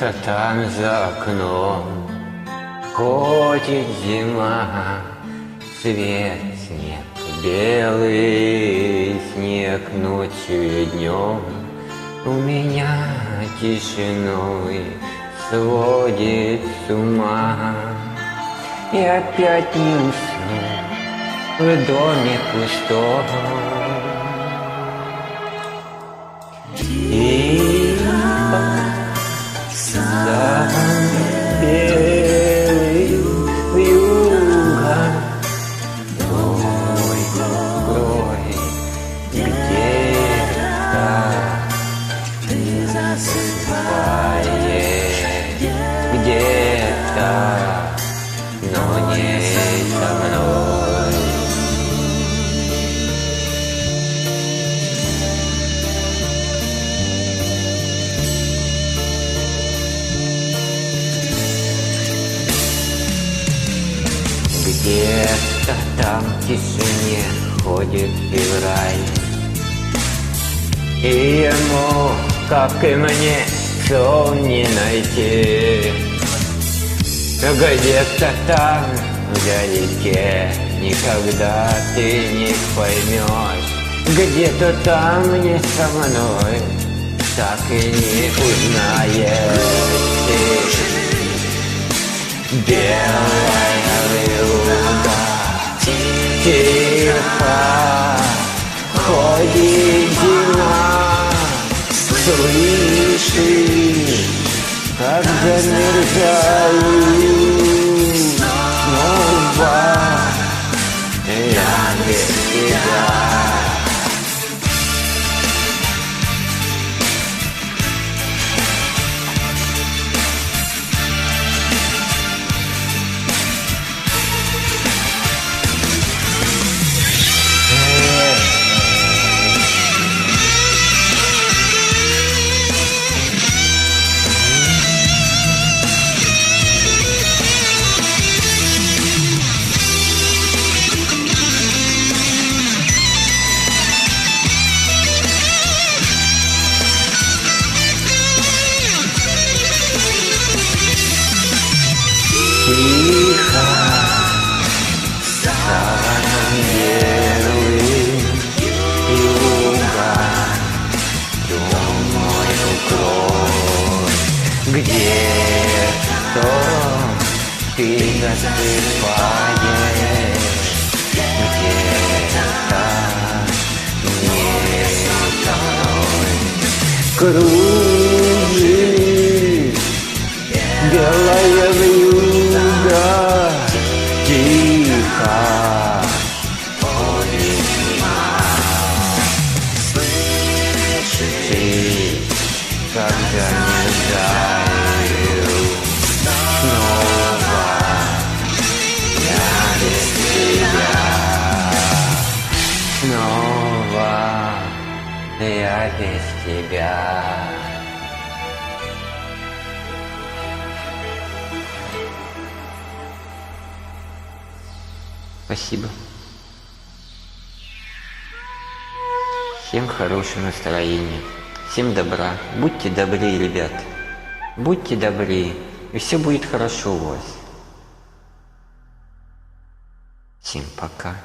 где-то там за окном ходит зима, свет снег, белый снег ночью и днем. У меня тишиной сводит с ума. И опять не усну в доме пустом. И за белый вьюга ой, где-то засыпает, где-то, но не со мной. Где-то там в тишине ходит февраль, и ему, как и мне, сон не найти. Где-то там вдалеке никогда ты не поймешь, где-то там не со мной так и не узнаешь. Белая вьюга тихо ходит зима, слышишь, как замерзаю снова я без тебя. Тихо, саваном белым вьюга темной укрой, где-то ты засыпаешь, где-то не со мной. Кружит белая вьюга тихо ходит зима. Слышишь, как замерзаю снова я без тебя. Снова я без тебя. Спасибо. Всем хорошего настроения, всем добра. Будьте добры, ребят. Будьте добры, и все будет хорошо у вас. Всем пока.